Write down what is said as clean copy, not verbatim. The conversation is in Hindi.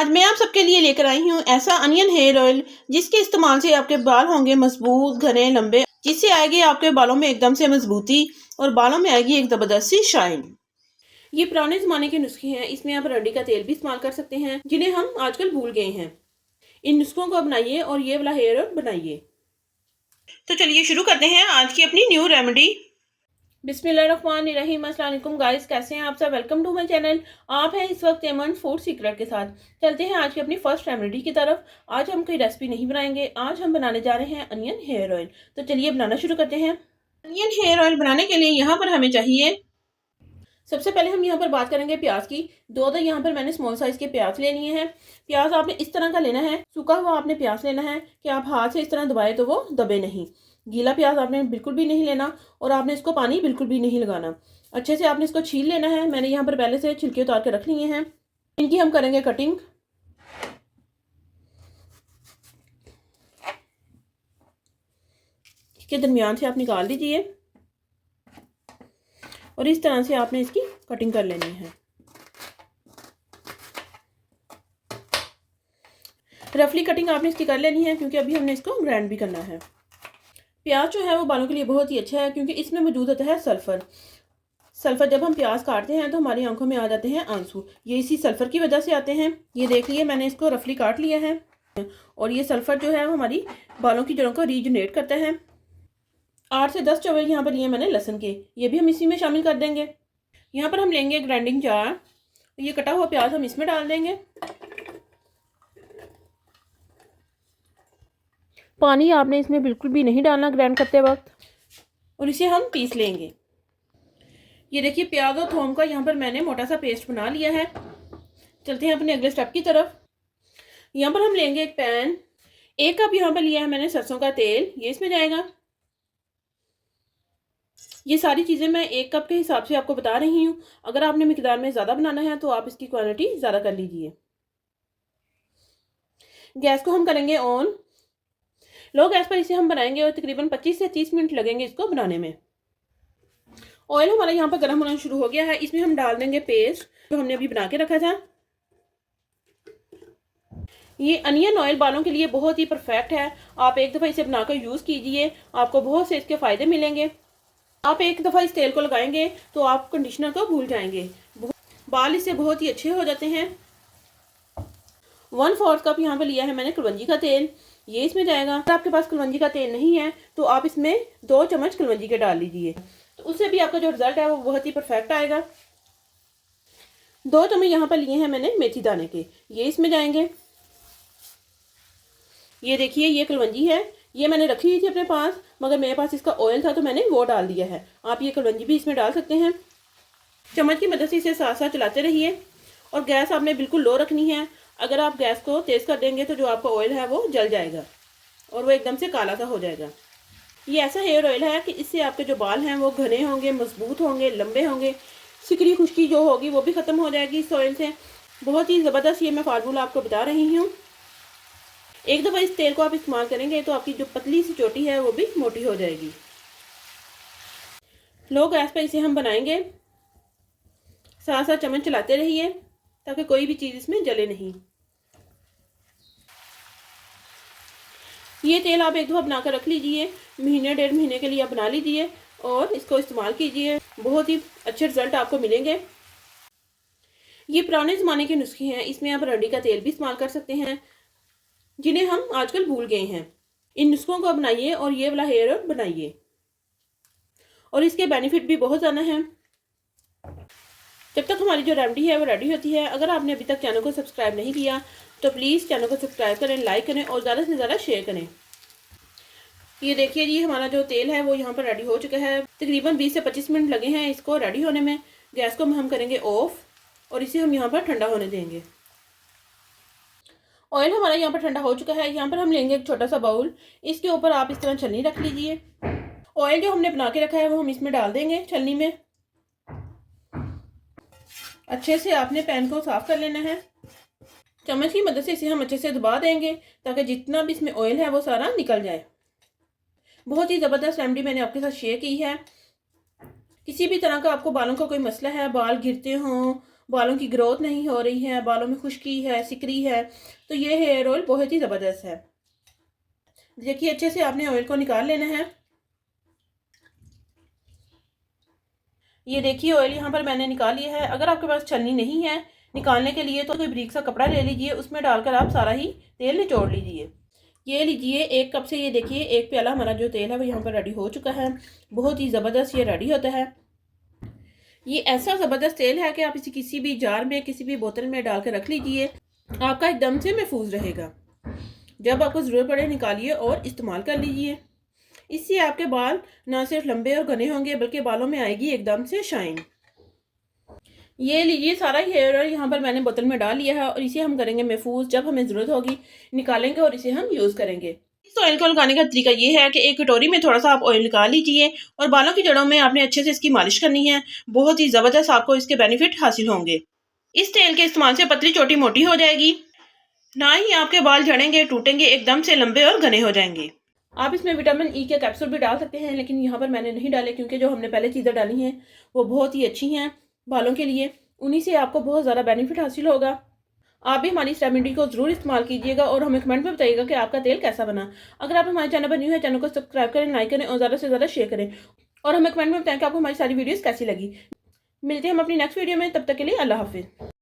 आज मैं आप सबके लिए लेकर आई हूँ ऐसा अनियन हेयर ऑयल जिसके इस्तेमाल से आपके बाल होंगे मजबूत, घने, लंबे, जिससे आएगी आपके बालों में एकदम से मजबूती और बालों में आएगी एक जबरदस्त सी शाइन। ये पुराने जमाने के नुस्खे हैं। इसमें आप रंडी का तेल भी इस्तेमाल कर सकते हैं जिन्हें हम आजकल भूल गए हैं। इन नुस्खों को अपनाइए और ये वाला हेयर ऑयल बनाइए। तो चलिए शुरू करते हैं आज की अपनी न्यू रेमेडी। बिस्मिल्लाहिर्रहमानिर्रहीम। अस्सलाम वालेकुम गाइस, कैसे हैं आप सब। Welcome to my channel. आप हैं इस वक्त एमन फूड सीक्रेट के साथ। चलते हैं आज की अपनी फर्स्ट रेमेडी की तरफ। आज हम कोई रेसिपी नहीं बनाएंगे, आज हम बनाने जा रहे हैं अनियन हेयर ऑयल। तो चलिए बनाना शुरू करते हैं। अनियन हेयर ऑयल बनाने के लिए यहाँ पर हमें चाहिए, सबसे पहले हम यहाँ पर बात करेंगे प्याज की। दो यहाँ पर मैंने स्मॉल साइज के प्याज ले लिए हैं। प्याज आपने इस तरह का लेना है, सूखा हुआ आपने प्याज लेना है कि आप हाथ से इस तरह दबाए तो वो दबे नहीं। गीला प्याज आपने बिल्कुल भी नहीं लेना और आपने इसको पानी बिल्कुल भी नहीं लगाना। अच्छे से आपने इसको छील लेना है। मैंने यहाँ पर पहले से छिलके उतार के रख लिए हैं। इनकी हम करेंगे कटिंग। इसके दरमियान से आप निकाल लीजिए और इस तरह से आपने इसकी कटिंग कर लेनी है। रफली कटिंग आपने इसकी कर लेनी है क्योंकि अभी हमने इसको ग्राइंड भी करना है। प्याज जो है वो बालों के लिए बहुत ही अच्छा है क्योंकि इसमें मौजूद होता है सल्फर। सल्फर जब हम प्याज काटते हैं तो हमारी आंखों में आ जाते हैं आंसू, ये इसी सल्फर की वजह से आते हैं। ये देख लिए मैंने इसको रफली काट लिया है और ये सल्फर जो है वो हमारी बालों की जड़ों को रीजनरेट करता है। 8 से 10 चम्मच यहाँ पर लिए मैंने लहसुन के, ये भी हम इसी में शामिल कर देंगे। यहाँ पर हम लेंगे ग्राइंडिंग जार, ये कटा हुआ प्याज हम इसमें डाल देंगे। पानी आपने इसमें बिल्कुल भी नहीं डालना ग्राइंड करते वक्त, और इसे हम पीस लेंगे। ये देखिए प्याज और थोम का यहाँ पर मैंने मोटा सा पेस्ट बना लिया है। चलते हैं अपने अगले स्टेप की तरफ। यहाँ पर हम लेंगे एक पैन। 1 कप यहाँ पर लिया है मैंने सरसों का तेल, ये इसमें जाएगा। ये सारी चीज़ें मैं 1 कप के हिसाब से आपको बता रही हूँ। अगर आपने मिकदार में ज़्यादा बनाना है तो आप इसकी क्वांटिटी ज़्यादा कर लीजिए। गैस को हम करेंगे ऑन। लो गैस पर इसे हम बनाएंगे और तकरीबन 25 से 30 मिनट लगेंगे इसको बनाने में। ऑयल हमारा यहाँ पर गर्म होना शुरू हो गया है। इसमें हम डाल देंगे पेस्ट जो हमने अभी बना के रखा था। ये अनियन ऑयल बालों के लिए बहुत ही परफेक्ट है। आप एक दफ़ा इसे बनाकर यूज़ कीजिए, आपको बहुत से इसके फ़ायदे मिलेंगे। आप एक दफ़ा इस तेल को लगाएंगे तो आप कंडीशनर को भूल जाएंगे। बाल इससे बहुत ही अच्छे हो जाते हैं। 1/4 कप यहाँ पर लिया है मैंने कलवंजी का तेल, ये इसमें जाएगा। अगर आपके पास कलवंजी का तेल नहीं है तो आप इसमें 2 चम्मच कलवंजी के डाल लीजिए, तो उससे भी आपका जो रिजल्ट है वो बहुत ही परफेक्ट आएगा। 2 चम्मच यहाँ पर लिए हैं मैंने मेथी दाने के, ये इसमें जाएंगे। ये देखिए ये कलवंजी है, ये मैंने रखी हुई थी अपने पास, मगर मेरे पास इसका ऑयल था तो मैंने वो डाल दिया है। आप ये कलवंजी भी इसमें डाल सकते हैं। चम्मच की मदद से इसे साथ साथ चलाते रहिए और गैस आपने बिल्कुल लो रखनी है। अगर आप गैस को तेज़ कर देंगे तो जो आपका ऑयल है वो जल जाएगा और वो एकदम से काला सा हो जाएगा। ये ऐसा हेयर ऑयल है कि इससे आपके जो बाल हैं वो घने होंगे, मजबूत होंगे, लंबे होंगे। सिकड़ी खुश्की जो होगी वो भी ख़त्म हो जाएगी इस ऑयल से। बहुत ही ज़बरदस्त ये मैं फार्मूला आपको बता रही हूँ। एक दफ़ा इस तेल को आप इस्तेमाल करेंगे तो आपकी जो पतली सी चोटी है वो भी मोटी हो जाएगी। लो गैस पर इसे हम बनाएंगे, साथ साथ चम्मच चलाते रहिए ताकि कोई भी चीज़ इसमें जले नहीं। ये तेल आप एक दफ़ा बनाकर रख लीजिए, महीने 1.5 महीने के लिए आप बना लीजिए और इसको इस्तेमाल कीजिए। बहुत ही अच्छे रिजल्ट आपको मिलेंगे। ये पुराने ज़माने के नुस्खे हैं। इसमें आप रंडी का तेल भी इस्तेमाल कर सकते हैं जिन्हें हम आजकल भूल गए हैं। इन नुस्खों को अपनाइए और ये वाला हेयर ऑयल बनाइए और इसके बेनिफिट भी बहुत ज़्यादा हैं। जब तक हमारी जो रेमेडी है वो रेडी होती है, अगर आपने अभी तक चैनल को सब्सक्राइब नहीं किया तो प्लीज़ चैनल को सब्सक्राइब करें, लाइक करें और ज़्यादा से ज़्यादा शेयर करें। ये देखिए जी हमारा जो तेल है वो यहाँ पर रेडी हो चुका है। तकरीबन 20 से 25 मिनट लगे हैं इसको रेडी होने में। गैस को हम करेंगे ऑफ और इसे हम यहाँ पर ठंडा होने देंगे। ऑयल हमारा यहाँ पर ठंडा हो चुका है। यहाँ पर हम लेंगे एक छोटा सा बाउल, इसके ऊपर आप इस तरह छलनी रख लीजिए। ऑयल जो हमने बना के रखा है वो हम इसमें डाल देंगे छलनी में। अच्छे से आपने पैन को साफ कर लेना है। चम्मच की मदद से इसे हम अच्छे से दबा देंगे ताकि जितना भी इसमें ऑयल है वो सारा निकल जाए। बहुत ही ज़बरदस्त रेमेडी मैंने आपके साथ शेयर की है। किसी भी तरह का आपको बालों का कोई मसला है, बाल गिरते हों, बालों की ग्रोथ नहीं हो रही है, बालों में खुश्की है, सिकरी है, तो ये हेयर ऑयल बहुत ही ज़बरदस्त है। देखिए अच्छे से आपने ऑयल को निकाल लेना है। ये देखिए ऑयल यहाँ पर मैंने निकाल लिया है। अगर आपके पास छलनी नहीं है निकालने के लिए तो कोई बारीक सा कपड़ा ले लीजिए, उसमें डालकर आप सारा ही तेल निचोड़ लीजिए। ये लीजिए 1 कप से, ये देखिए 1 प्याला हमारा जो तेल है वो यहाँ पर रेडी हो चुका है। बहुत ही ज़बरदस्त ये रेडी होता है। ये ऐसा ज़बरदस्त तेल है कि आप इसे किसी भी जार में, किसी भी बोतल में डाल कर रख लीजिए, आपका एकदम से महफूज रहेगा। जब आपको ज़रूरत पड़े निकालिए और इस्तेमाल कर लीजिए। इससे आपके बाल ना सिर्फ लंबे और घने होंगे बल्कि बालों में आएगी एकदम से शाइन। ये लीजिए सारा हेयर ऑयल यहाँ पर मैंने बोतल में डाल लिया है और इसे हम करेंगे महफूज। जब हमें ज़रूरत होगी निकालेंगे और इसे हम यूज़ करेंगे। इस ऑयल को लगाने का तरीका ये है कि एक कटोरी में थोड़ा सा आप ऑयल निकाल लीजिए और बालों की जड़ों में आपने अच्छे से इसकी मालिश करनी है। बहुत ही ज़बरदस्त आपको इसके बेनिफिट हासिल होंगे। इस तेल के इस्तेमाल से पतली छोटी मोटी हो जाएगी, ना ही आपके बाल झड़ेंगे, टूटेंगे, एकदम से लंबे और घने हो जाएंगे। आप इसमें विटामिन ई के कैप्सूल भी डाल सकते हैं, लेकिन यहाँ पर मैंने नहीं डाले क्योंकि जो हमने पहले चीज़ें डाली हैं वो बहुत ही अच्छी हैं बालों के लिए। उन्हीं से आपको बहुत ज़्यादा बेनिफिट हासिल होगा। आप भी हमारी इस रेमेडी को ज़रूर इस्तेमाल कीजिएगा और हमें कमेंट में बताइएगा कि आपका तेल कैसा बना। अगर आप हमारे चैनल पर न्यू है, चैनल को सब्सक्राइब करें, लाइक करें और ज़्यादा से ज़्यादा शेयर करें और हमें कमेंट में बताएं कि आपको हमारी सारी वीडियोज़ कैसी लगी। मिलते हैं हम अपनी नेक्स्ट वीडियो में, तब तक के लिए अल्लाह हाफिज़।